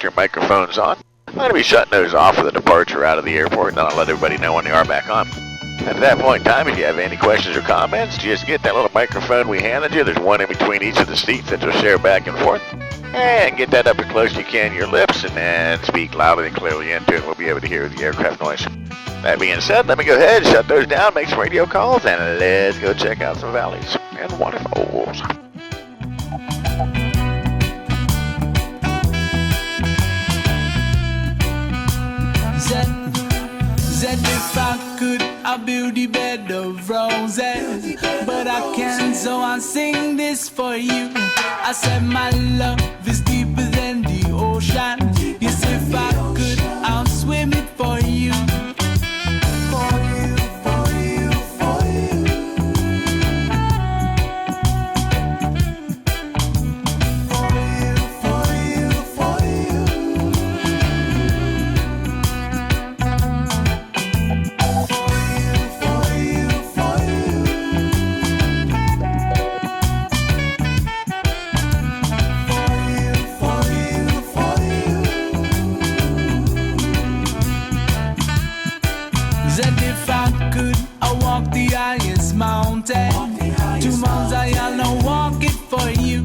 check your microphones on. I'm going to be shutting those off for the departure out of the airport, and then I'll let everybody know when they are back on. And at that point in time, if you have any questions or comments, just get that little microphone we handed you. There's one in between each of the seats that you'll share back and forth. And get that up as close as you can to your lips, and then speak loudly and clearly into it. We'll be able to hear the aircraft noise. That being said, let me go ahead, shut those down, make some radio calls, and let's go check out some valleys and waterfalls. Said if I could, I'd build a bed of roses, but I can't, so I sing this for you. I said my love is deeper than the ocean. Yes, if I could, I'll swim it for you. For you, for you, for you. For you, for you, for you. For you, for you, said if I could, I walk the highest mountain. 2 months I'll walk it for you.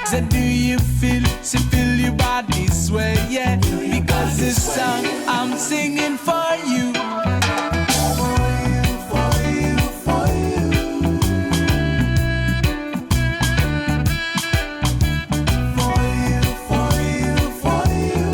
Said do you feel your body sway? Yeah, because this song I'm singing for you. For you, for you, for you. For you, for you, for you.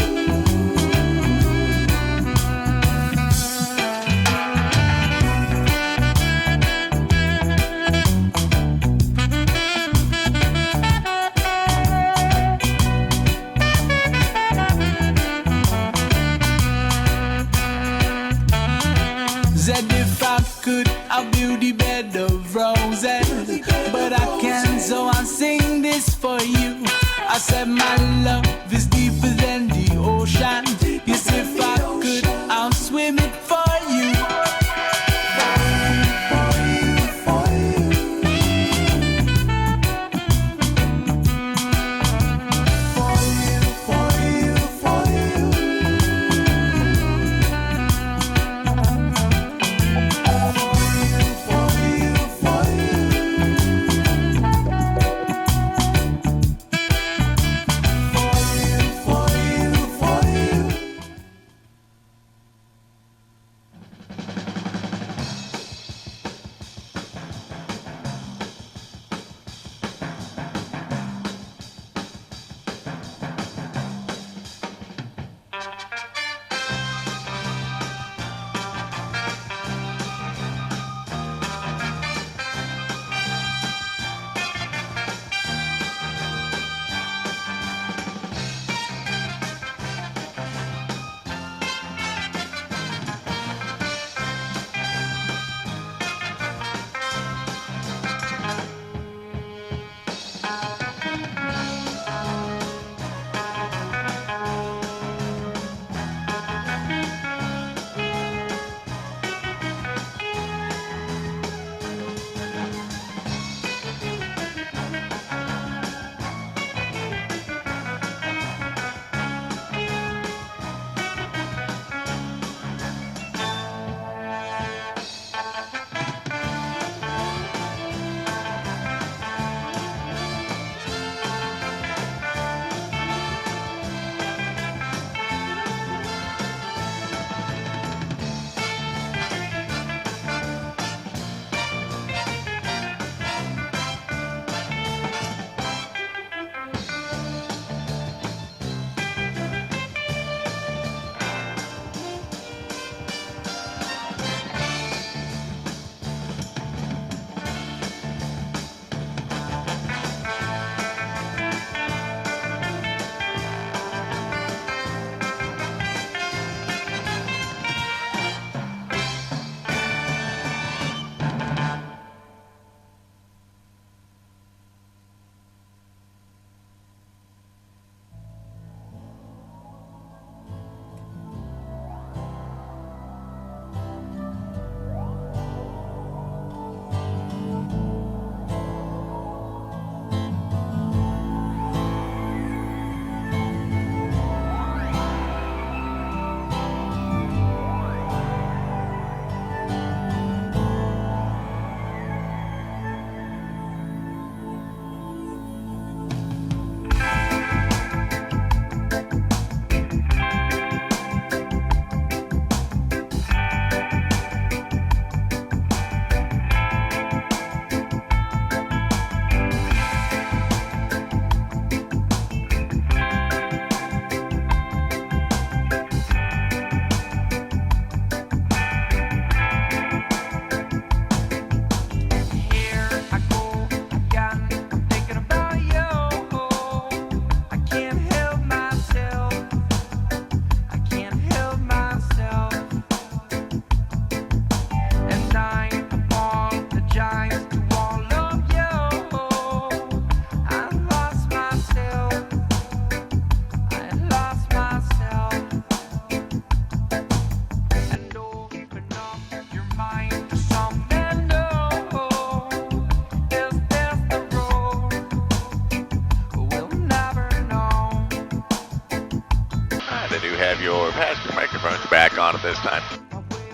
do have your passenger microphones back on at this time.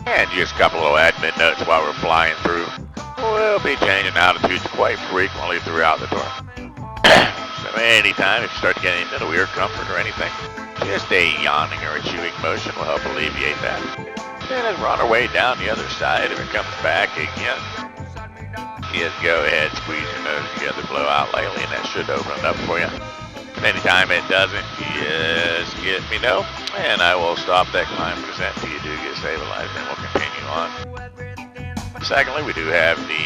And just a couple of admin notes while we're flying through. We'll be changing altitudes quite frequently throughout the tour. So anytime if you start getting into the weird comfort or anything, just a yawning or a chewing motion will help alleviate that. Then as we're on our way down the other side, if it comes back again, just go ahead, squeeze your nose together, blow out lightly, and that should open it up for you. Anytime it doesn't, just let me know, and I will stop that climb percent until you do get stabilized, and we'll continue on. Secondly, we do have the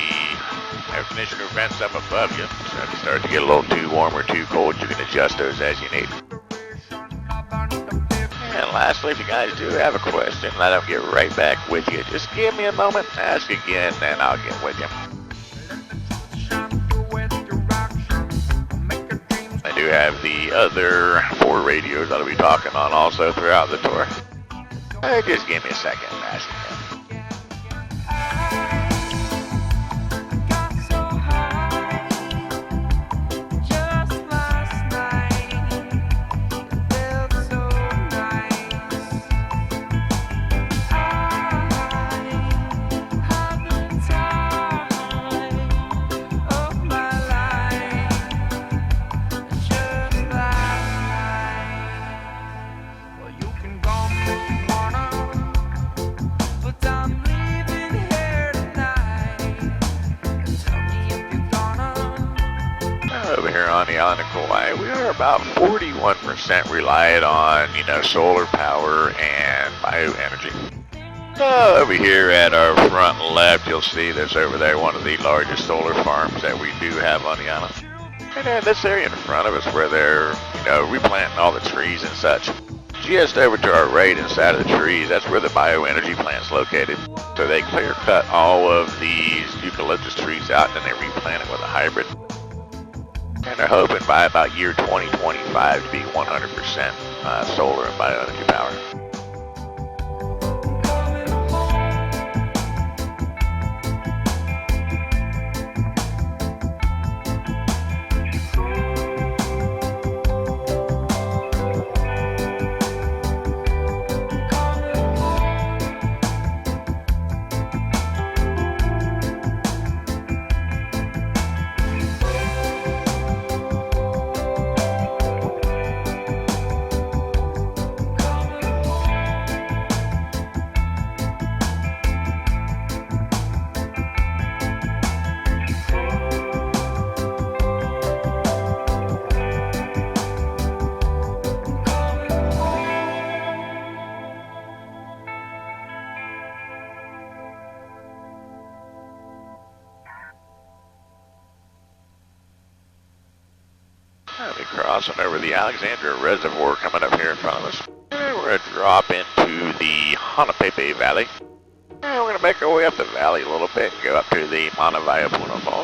air conditioner vents up above you, so if you start to get a little too warm or too cold, you can adjust those as you need. And lastly, if you guys do have a question and I don't get right back with you, just give me a moment, ask again, and I'll get with you. I do have the other 4 radios that I'll be talking on also throughout the tour. Just give me a second and ask again. Over here on the island of Kauai, we are about 41% reliant on, solar power and bioenergy. Over here at our front left, you'll see there's over there one of the largest solar farms that we do have on the island. And then this area in front of us where they're, replanting all the trees and such. Just over to our right inside of the trees, that's where the bioenergy plant's located. So they clear cut all of these eucalyptus trees out and then they replant it with a hybrid. And they're hoping by about year 2025 to be 100% solar and bioenergy power. I'll be crossing over the Alexandria Reservoir coming up here in front of us. And we're going to drop into the Hanapepe Valley. And we're going to make our way up the valley a little bit and go up to the Manawaiapuna Falls.